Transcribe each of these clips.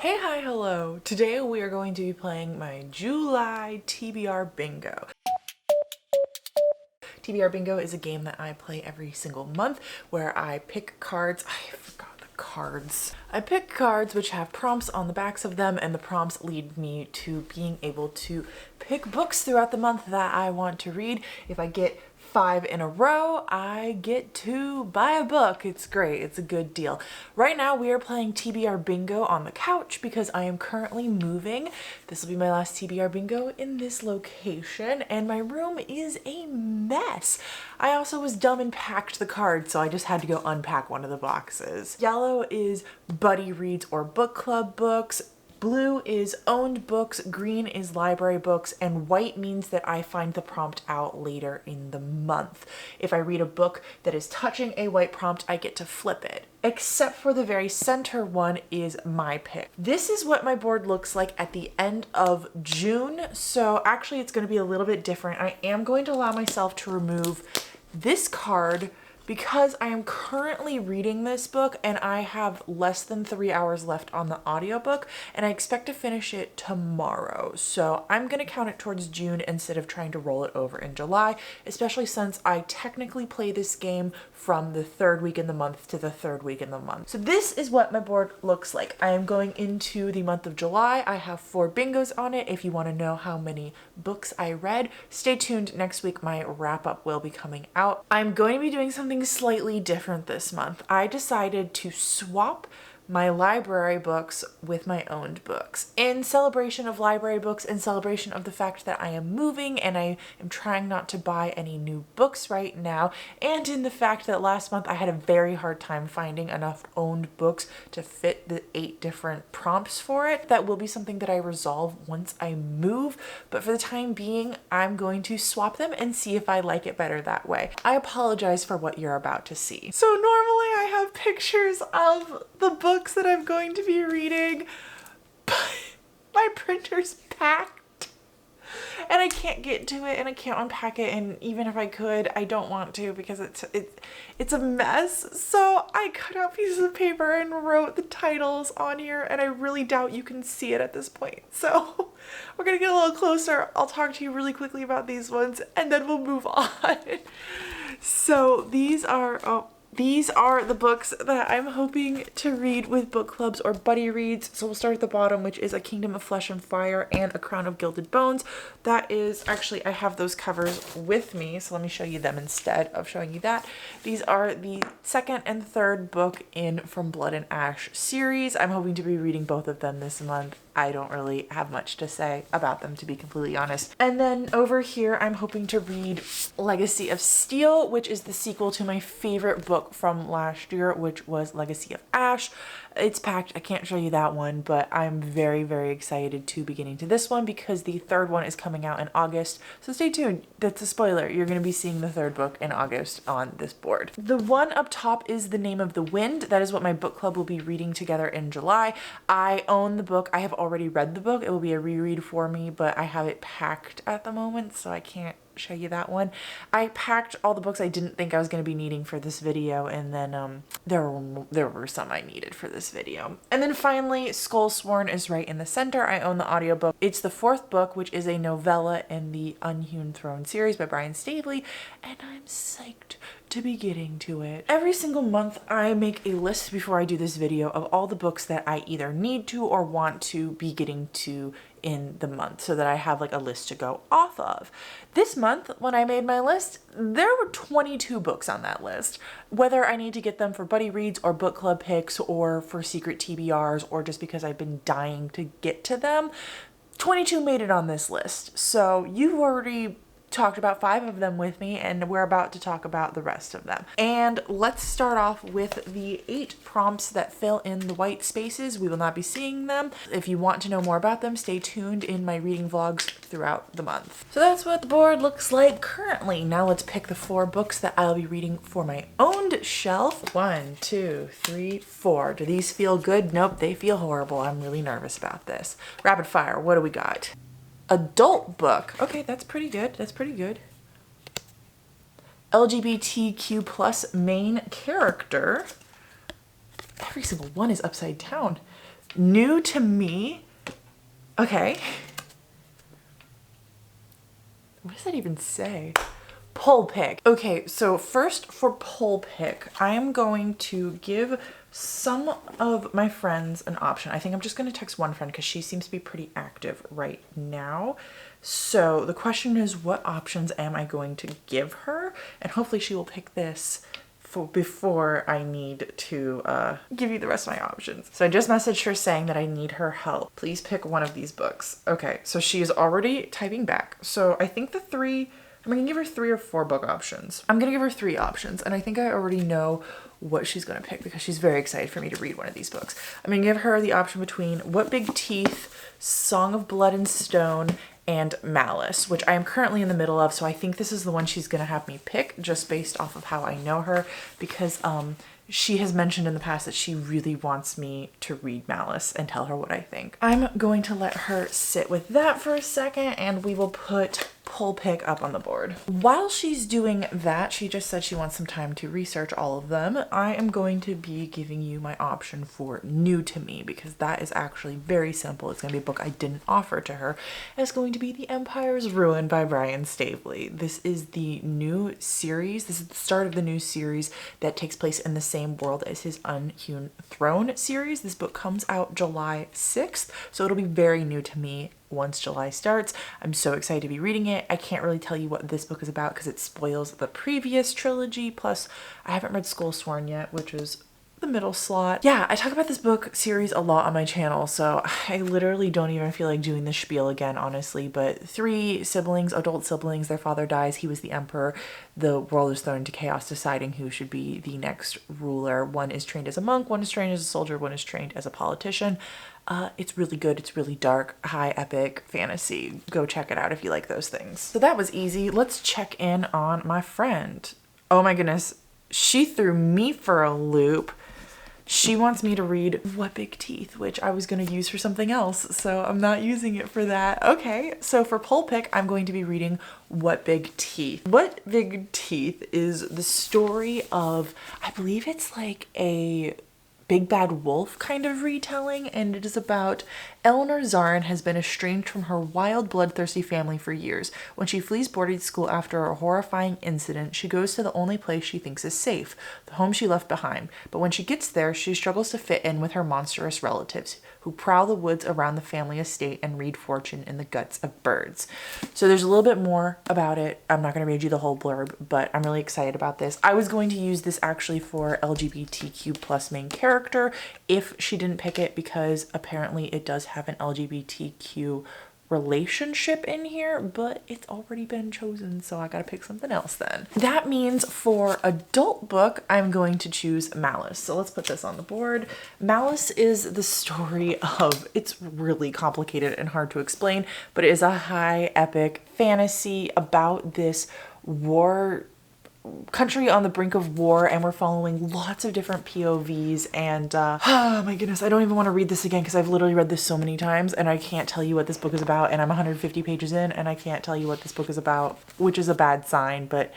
Hey, hi, hello. Today we are going to be playing my July TBR Bingo. TBR Bingo is a game that I play every single month where I pick cards. I forgot the cards. I pick cards which have prompts on the backs of them, and the prompts lead me to being able to pick books throughout the month that I want to read. If I get 5 in a row, I get to buy a book. It's great. It's a good deal. Right now we are playing TBR Bingo on the couch because I am currently moving. This will be my last TBR Bingo in this location, and my room is a mess. I also was dumb and packed the cards, so I just had to go unpack one of the boxes. Yellow is buddy reads or book club books. Blue is owned books, green is library books, and white means that I find the prompt out later in the month. If I read a book that is touching a white prompt, I get to flip it. Except for the very center one is my pick. This is what my board looks like at the end of June, so actually it's going to be a little bit different. I am going to allow myself to remove this card because I am currently reading this book and I have less than 3 hours left on the audiobook, and I expect to finish it tomorrow. So I'm gonna count it towards June instead of trying to roll it over in July, especially since I technically play this game from the third week in the month to the third week in the month. So this is what my board looks like. I am going into the month of July. I have 4 bingos on it. If you want to know how many books I read, stay tuned. Next week my wrap up will be coming out. I'm going to be doing something slightly different this month. I decided to swap my library books with my owned books in celebration of library books, in celebration of the fact that I am moving and I am trying not to buy any new books right now, and in the fact that last month I had a very hard time finding enough owned books to fit the 8 different prompts for it. That will be something that I resolve once I move, but for the time being I'm going to swap them and see if I like it better that way. I apologize for what you're about to see. So normally I have pictures of the books that I'm going to be reading, but my printer's packed and I can't get to it and I can't unpack it, and even if I could, I don't want to because it's a mess. So I cut out pieces of paper and wrote the titles on here, and I really doubt you can see it at this point. So we're gonna get a little closer. I'll talk to you really quickly about these ones and then we'll move on. So these are the books that I'm hoping to read with book clubs or buddy reads. So we'll start at the bottom, which is A Kingdom of Flesh and Fire and A Crown of Gilded Bones. That is actually, I have those covers with me, so let me show you them instead of showing you that. These are the second and third book in From Blood and Ash series. I'm hoping to be reading both of them this month. I don't really have much to say about them, to be completely honest. And then over here, I'm hoping to read Legacy of Steel, which is the sequel to my favorite book from last year, which was Legacy of Ash. It's packed. I can't show you that one, but I'm very, very excited to be getting to this one because the third one is coming out in August. So stay tuned. That's a spoiler. You're going to be seeing the third book in August on this board. The one up top is The Name of the Wind. That is what my book club will be reading together in July. I own the book. I have already read the book. It will be a reread for me, but I have it packed at the moment, so I can't show you that one. I packed all the books I didn't think I was going to be needing for this video, and then there were some I needed for this video. And then finally, Skullsworn is right in the center. I own the audiobook. It's the 4th book, which is a novella in the Unhewn Throne series by Brian Staveley, and I'm psyched to be getting to it. Every single month I make a list before I do this video of all the books that I either need to or want to be getting to in the month, so that I have like a list to go off of. This month, when I made my list, there were 22 books on that list. Whether I need to get them for buddy reads or book club picks or for secret TBRs or just because I've been dying to get to them, 22 made it on this list. So you've already talked about 5 of them with me, and we're about to talk about the rest of them. And let's start off with the 8 prompts that fill in the white spaces. We will not be seeing them. If you want to know more about them, stay tuned in my reading vlogs throughout the month. So that's what the board looks like currently. Now let's pick the 4 books that I'll be reading for my owned shelf. 1, 2, 3, 4. Do these feel good? Nope, they feel horrible. I'm really nervous about this. Rapid fire, what do we got? Adult book. Okay, that's pretty good. That's pretty good. LGBTQ plus main character. Every single one is upside down. New to me. Okay. What does that even say? Poll pick. Okay, so first for poll pick, I am going to give some of my friends an option. I think I'm just going to text one friend because she seems to be pretty active right now. So the question is, what options am I going to give her? And hopefully she will pick this before I need to give you the rest of my options. So I just messaged her saying that I need her help. Please pick one of these books. Okay, so she is already typing back. So I think I'm gonna give her 3 or 4 book options. I'm gonna give her 3 options, and I think I already know what she's gonna pick because she's very excited for me to read one of these books. I'm gonna give her the option between What Big Teeth, Song of Blood and Stone, and Malice, which I am currently in the middle of, so I think this is the one she's gonna have me pick just based off of how I know her, because she has mentioned in the past that she really wants me to read Malice and tell her what I think. I'm going to let her sit with that for a second, and we will put poll pick up on the board. While she's doing that, she just said she wants some time to research all of them. I am going to be giving you my option for new to me because that is actually very simple. It's going to be a book I didn't offer to her. It's going to be The Empire's Ruin by Brian Staveley. This is the new series. This is the start of the new series that takes place in the same world as his Unhewn Throne series. This book comes out July 6th, so it'll be very new to me once July starts. I'm so excited to be reading it. I can't really tell you what this book is about because it spoils the previous trilogy. Plus, I haven't read Skull Sworn yet, which is the middle slot. Yeah, I talk about this book series a lot on my channel, so I literally don't even feel like doing the spiel again, honestly. But 3 siblings, adult siblings, their father dies. He was the emperor. The world is thrown into chaos, deciding who should be the next ruler. One is trained as a monk, one is trained as a soldier, one is trained as a politician. It's really good. It's really dark, high epic fantasy. Go check it out if you like those things. So that was easy. Let's check in on my friend. Oh my goodness. She threw me for a loop. She wants me to read What Big Teeth, which I was going to use for something else, so I'm not using it for that. Okay, so for poll pick, I'm going to be reading What Big Teeth. What Big Teeth is the story of, I believe it's like a Big Bad Wolf kind of retelling, and it is about Eleanor Zarin has been estranged from her wild, bloodthirsty family for years. When she flees boarding school after a horrifying incident, she goes to the only place she thinks is safe, the home she left behind. But when she gets there, she struggles to fit in with her monstrous relatives, who prowl the woods around the family estate and read fortune in the guts of birds. So there's a little bit more about it. I'm not going to read you the whole blurb, but I'm really excited about this. I was going to use this actually for LGBTQ plus main character if she didn't pick it, because apparently it does have an LGBTQ relationship in here, but it's already been chosen, so I gotta pick something else then. That means for adult book, I'm going to choose Malice. So let's put this on the board. Malice is the story of, it's really complicated and hard to explain, but it is a high epic fantasy about this country on the brink of war, and we're following lots of different POVs, and oh my goodness, I don't even want to read this again because I've literally read this so many times and I can't tell you what this book is about, and I'm 150 pages in and I can't tell you what this book is about, which is a bad sign, but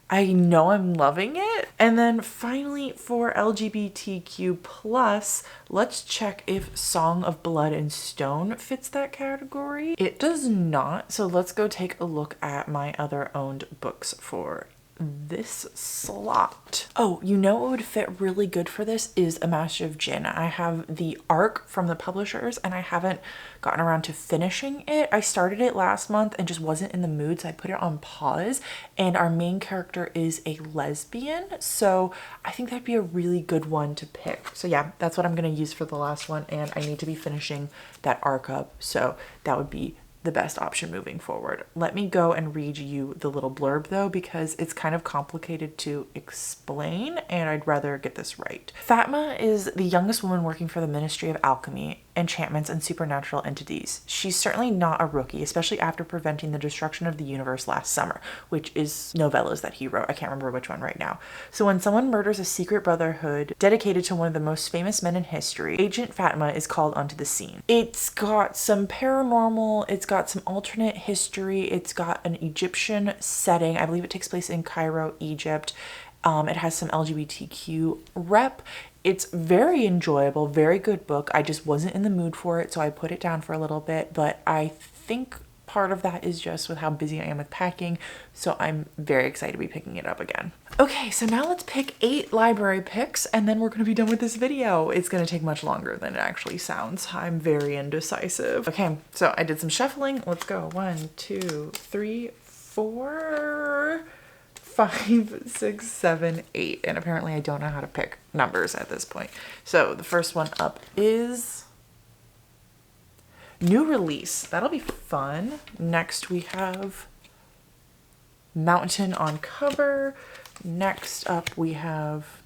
I know I'm loving it. And then finally for LGBTQ plus, let's check if Song of Blood and Stone fits that category. It does not, so let's go take a look at my other owned books for this slot. Oh, you know what would fit really good for this is A Master of Jinn. I have the ARC from the publishers and I haven't gotten around to finishing it. I started it last month and just wasn't in the mood, so I put it on pause, and our main character is a lesbian, so I think that'd be a really good one to pick. So yeah, that's what I'm going to use for the last one, and I need to be finishing that ARC up, so that would be the best option moving forward. Let me go and read you the little blurb though, because it's kind of complicated to explain and I'd rather get this right. Fatma is the youngest woman working for the Ministry of Alchemy, Enchantments, and Supernatural Entities. She's certainly not a rookie, especially after preventing the destruction of the universe last summer, which is novellas that he wrote. I can't remember which one right now. So when someone murders a secret brotherhood dedicated to one of the most famous men in history, Agent Fatma is called onto the scene. It's got some paranormal, it's got some alternate history, it's got an Egyptian setting. I believe it takes place in Cairo, Egypt. It has some LGBTQ rep. It's very enjoyable, very good book. I just wasn't in the mood for it, so I put it down for a little bit, but I think part of that is just with how busy I am with packing, so I'm very excited to be picking it up again. Okay, so now let's pick 8 library picks, and then we're gonna be done with this video. It's gonna take much longer than it actually sounds. I'm very indecisive. Okay, so I did some shuffling. Let's go. 1, 2, 3, 4, 5, 6, 7, 8. And apparently I don't know how to pick numbers at this point. So the first one up is new release. That'll be fun. Next we have mountain on cover. Next up we have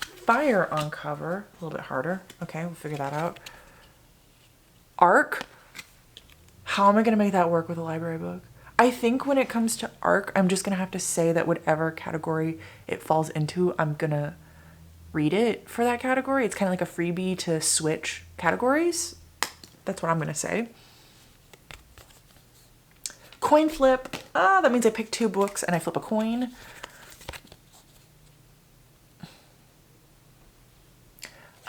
fire on cover. A little bit harder. Okay, we'll figure that out. Arc. How am I going to make that work with a library book? I think when it comes to arc, I'm just going to have to say that whatever category it falls into, I'm going to read it for that category. It's kind of like a freebie to switch categories. That's what I'm going to say. Coin flip. That means I pick 2 books and I flip a coin.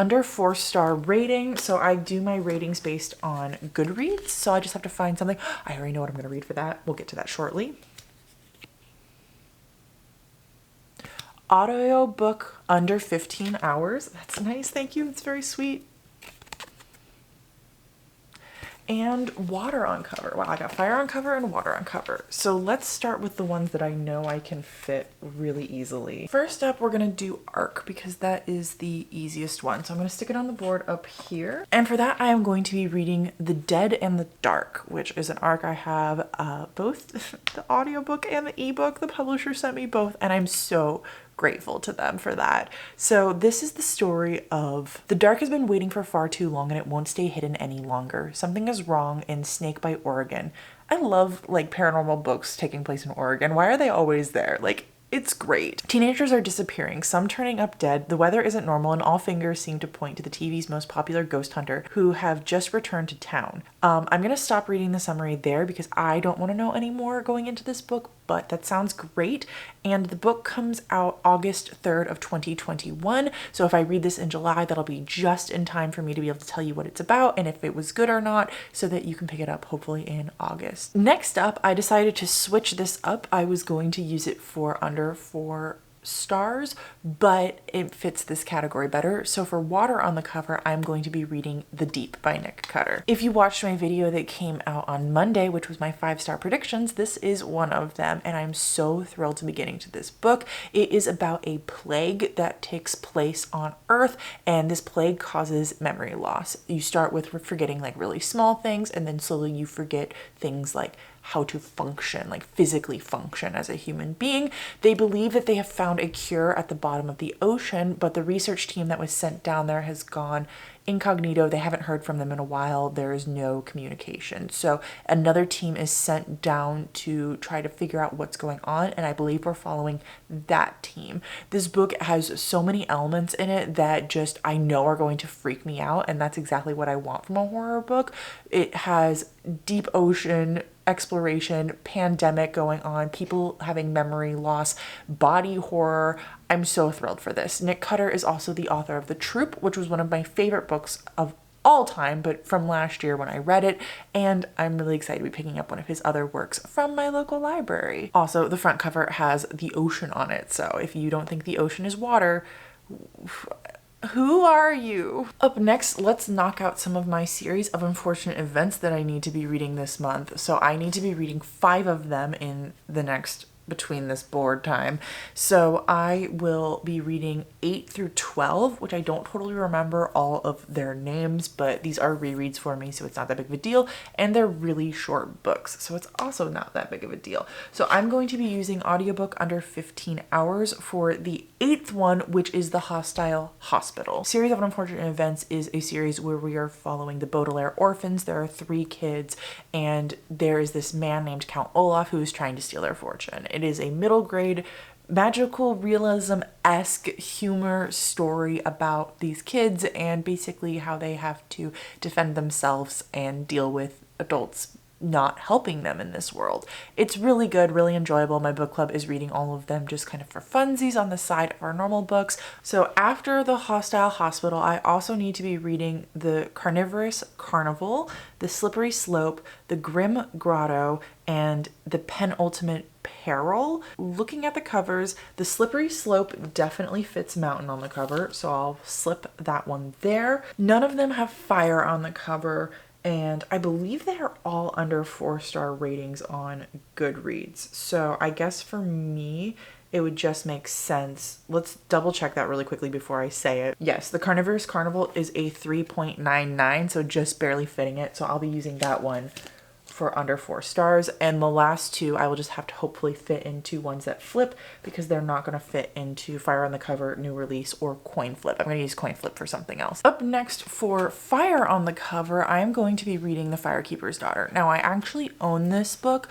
Under 4-star rating. So I do my ratings based on Goodreads. So I just have to find something. I already know what I'm going to read for that. We'll get to that shortly. Audio book under 15 hours. That's nice. Thank you. It's very sweet. And water on cover. Wow, I got fire on cover and water on cover. So let's start with the ones that I know I can fit really easily. First up, we're gonna do arc because that is the easiest one. So I'm gonna stick it on the board up here. And for that, I am going to be reading The Dead and the Dark, which is an arc I have both the audiobook and the ebook. The publisher sent me both, and I'm so grateful to them for that. So this is the story of the dark has been waiting for far too long and it won't stay hidden any longer. Something is wrong in Snakebite, Oregon. I love like paranormal books taking place in Oregon. Why are they always there? Like, it's great. Teenagers are disappearing, some turning up dead, the weather isn't normal, and all fingers seem to point to the TV's most popular ghost hunter who have just returned to town. I'm gonna stop reading the summary there because I don't want to know any more going into this book, but that sounds great. And the book comes out August 3rd of 2021. So if I read this in July, that'll be just in time for me to be able to tell you what it's about and if it was good or not, so that you can pick it up hopefully in August. Next up, I decided to switch this up. I was going to use it for under 4 stars, but it fits this category better. So for water on the cover, I'm going to be reading The Deep by Nick Cutter. If you watched my video that came out on Monday, which was my 5-star predictions, this is one of them, and I'm so thrilled to be getting to this book. It is about a plague that takes place on Earth, and this plague causes memory loss. You start with forgetting like really small things, and then slowly you forget things like how to function, like physically function as a human being. They believe that they have found a cure at the bottom of the ocean, but the research team that was sent down there has gone incognito. They haven't heard from them in a while. There is no communication. So another team is sent down to try to figure out what's going on, and I believe we're following that team. This book has so many elements in it that just I know are going to freak me out, and that's exactly what I want from a horror book. It has deep ocean exploration, pandemic going on, people having memory loss, body horror. I'm so thrilled for this. Nick Cutter is also the author of The Troop, which was one of my favorite books of all time, but from last year when I read it, and I'm really excited to be picking up one of his other works from my local library. Also, the front cover has the ocean on it, so if you don't think the ocean is water, who are you? Up next, let's knock out some of my series of unfortunate events that I need to be reading this month. So I need to be reading 5 of them in the next between this board time. So I will be reading 8 through 12, which I don't totally remember all of their names, but these are rereads for me, so it's not that big of a deal. And they're really short books, so it's also not that big of a deal. So I'm going to be using audiobook under 15 hours for the 8th one, which is The Hostile Hospital. Series of Unfortunate Events is a series where we are following the Baudelaire orphans. There are 3 kids, and there is this man named Count Olaf who is trying to steal their fortune. It is a middle grade magical realism-esque humor story about these kids and basically how they have to defend themselves and deal with adults not helping them in this world. It's really good, really enjoyable. My book club is reading all of them just kind of for funsies on the side of our normal books. So after The Hostile Hospital, I also need to be reading The Carnivorous Carnival, The Slippery Slope, The Grim Grotto, and The Penultimate Peril. Looking at the covers, The Slippery Slope definitely fits mountain on the cover, so I'll slip that one there. None of them have fire on the cover, and I believe they are all under 4-star ratings on Goodreads. So I guess for me, it would just make sense. Let's double check that really quickly before I say it. Yes, The Carnivorous Carnival is a 3.99, so just barely fitting it. So I'll be using that one for under 4 stars, and the last two I will just have to hopefully fit into ones that flip, because they're not going to fit into Fire on the Cover, New Release, or Coin Flip. I'm going to use Coin Flip for something else. Up next for Fire on the Cover, I am going to be reading The Firekeeper's Daughter. Now, I actually own this book,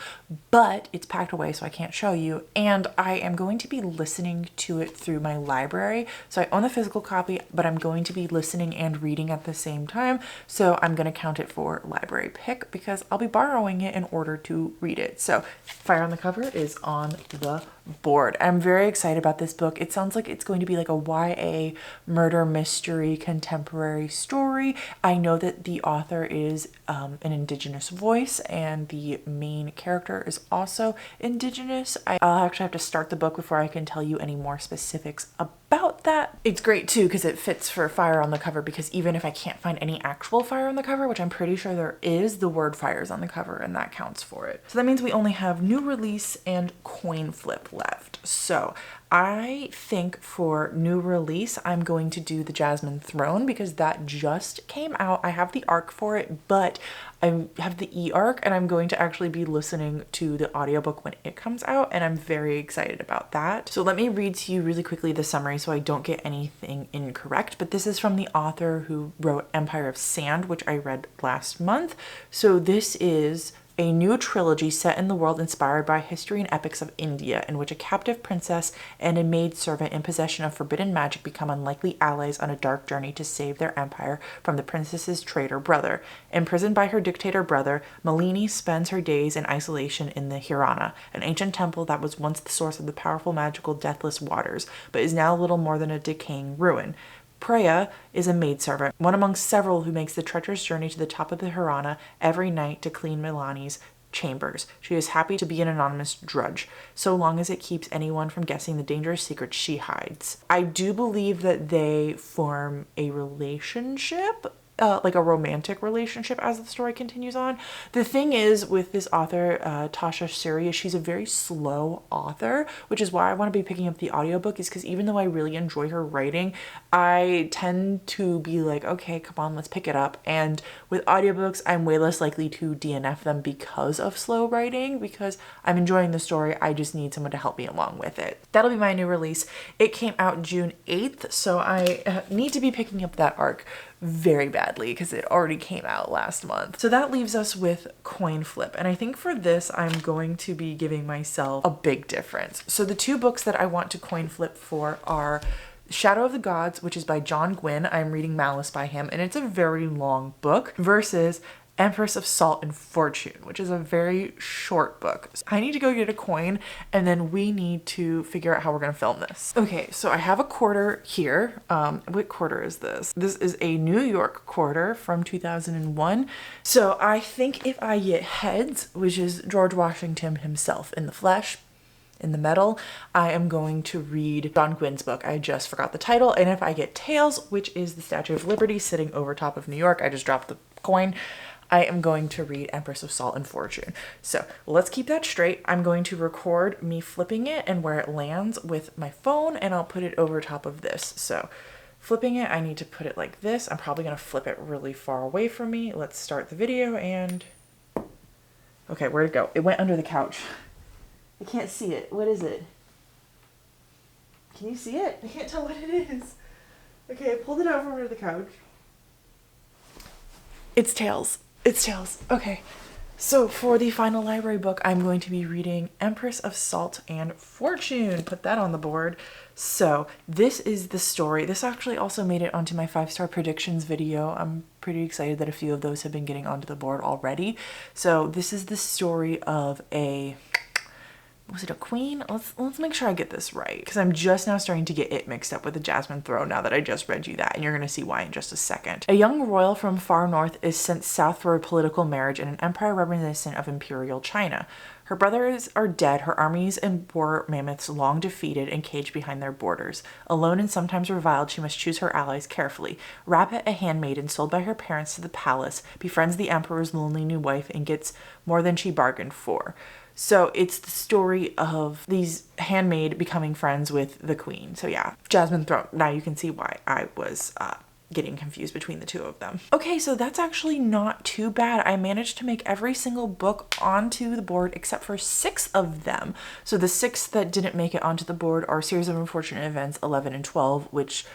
but it's packed away so I can't show you, and I am going to be listening to it through my library. So I own the physical copy, but I'm going to be listening and reading at the same time, so I'm going to count it for library pick because I'll be borrowing it in order to read it. So Fire on the Cover is on the board. I'm very excited about this book. It sounds like it's going to be like a YA murder mystery contemporary story. I know that the author is an Indigenous voice, and the main character is also Indigenous. I'll actually have to start the book before I can tell you any more specifics about that. It's great too because it fits for Fire on the Cover, because even if I can't find any actual fire on the cover, which I'm pretty sure there is, the word fire is on the cover and that counts for it. So that means we only have New Release and Coin Flip left. So I think for New Release, I'm going to do The Jasmine Throne because that just came out. I have the ARC for it, but I have the e-ARC, and I'm going to actually be listening to the audiobook when it comes out, and I'm very excited about that. So let me read to you really quickly the summary so I don't get anything incorrect, but this is from the author who wrote Empire of Sand, which I read last month. So this is a new trilogy set in the world inspired by history and epics of India, in which a captive princess and a maidservant in possession of forbidden magic become unlikely allies on a dark journey to save their empire from the princess's traitor brother. Imprisoned by her dictator brother, Malini spends her days in isolation in the Hirana, an ancient temple that was once the source of the powerful magical deathless waters, but is now little more than a decaying ruin. Preya is a maidservant, one among several who makes the treacherous journey to the top of the Hirana every night to clean Milani's chambers. She is happy to be an anonymous drudge, so long as it keeps anyone from guessing the dangerous secrets she hides. I do believe that they form a relationship, like a romantic relationship as the story continues on. The thing is with this author, Tasha Suri, she's a very slow author, which is why I want to be picking up the audiobook, is because even though I really enjoy her writing, I tend to be like, okay, come on, let's pick it up. And with audiobooks, I'm way less likely to DNF them because of slow writing, because I'm enjoying the story. I just need someone to help me along with it. That'll be my New Release. It came out June 8th, so I need to be picking up that ARC very badly because it already came out last month. So that leaves us with Coin Flip. And I think for this, I'm going to be giving myself a big difference. So the two books that I want to coin flip for are Shadow of the Gods, which is by John Gwynne. I'm reading Malice by him, and it's a very long book, versus Empress of Salt and Fortune, which is a very short book. So I need to go get a coin, and then we need to figure out how we're going to film this. Okay, so I have a quarter here. What quarter is this? This is a New York quarter from 2001. So I think if I get heads, which is George Washington himself in the flesh, in the metal, I am going to read John Gwynne's book. I just forgot the title. And if I get tails, which is the Statue of Liberty sitting over top of New York, I just dropped the coin, I am going to read Empress of Salt and Fortune. So let's keep that straight. I'm going to record me flipping it and where it lands with my phone, and I'll put it over top of this. So flipping it, I need to put it like this. I'm probably going to flip it really far away from me. Let's start the video and... Okay, where'd it go? It went under the couch. I can't see it. What is it? Can you see it? I can't tell what it is. Okay, I pulled it out from under the couch. It's tails. It's tails. Okay. So for the final library book, I'm going to be reading Empress of Salt and Fortune. Put that on the board. So this is the story. This actually also made it onto my 5-star predictions video. I'm pretty excited that a few of those have been getting onto the board already. So this is the story of was it a queen? Let's make sure I get this right, because I'm just now starting to get it mixed up with the Jasmine Throne now that I just read you that, and you're going to see why in just a second. A young royal from far north is sent south for a political marriage in an empire reminiscent of imperial China. Her brothers are dead, her armies and war mammoths long defeated and caged behind their borders. Alone and sometimes reviled, she must choose her allies carefully. Rabbit, a handmaiden sold by her parents to the palace, befriends the emperor's lonely new wife and gets more than she bargained for. So it's the story of these handmaid becoming friends with the queen. So yeah, Jasmine Throne. Now you can see why I was getting confused between the two of them. Okay, so that's actually not too bad. I managed to make every single book onto the board except for 6 of them. So the 6 that didn't make it onto the board are Series of Unfortunate Events 11 and 12, which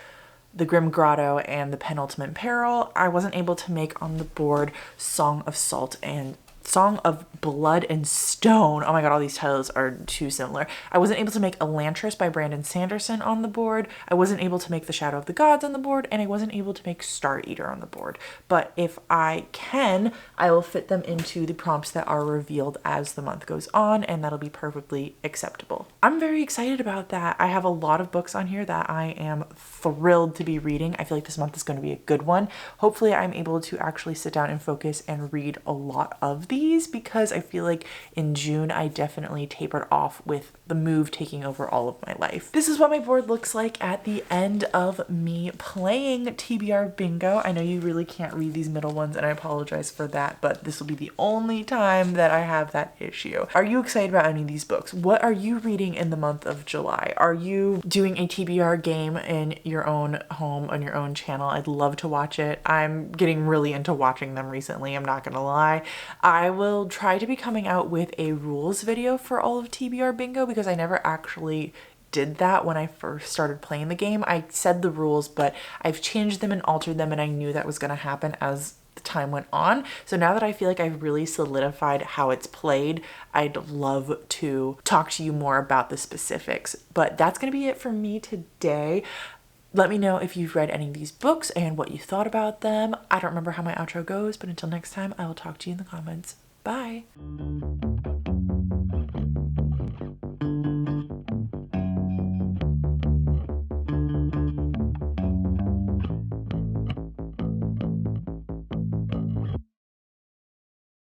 the Grim Grotto and the Penultimate Peril. I wasn't able to make on the board Song of Salt and Song of Blood and Stone. Oh my god, all these titles are too similar. I wasn't able to make Elantris by Brandon Sanderson on the board. I wasn't able to make The Shadow of the Gods on the board, and I wasn't able to make Star Eater on the board. But if I can, I will fit them into the prompts that are revealed as the month goes on, and that'll be perfectly acceptable. I'm very excited about that. I have a lot of books on here that I am thrilled to be reading. I feel like this month is going to be a good one. Hopefully I'm able to actually sit down and focus and read a lot of these, because I feel like in June I definitely tapered off with the move taking over all of my life. This is what my board looks like at the end of me playing TBR bingo. I know you really can't read these middle ones, and I apologize for that, but this will be the only time that I have that issue. Are you excited about any of these books? What are you reading in the month of July? Are you doing a TBR game in your own home on your own channel? I'd love to watch it. I'm getting really into watching them recently, I'm not gonna lie. I will try to be coming out with a rules video for all of TBR bingo, because I never actually did that when I first started playing the game. I said the rules, but I've changed them and altered them, and I knew that was going to happen as the time went on. So now that I feel like I've really solidified how it's played, I'd love to talk to you more about the specifics. But that's going to be it for me today. Let me know if you've read any of these books and what you thought about them. I don't remember how my outro goes, but until next time, I will talk to you in the comments. Bye.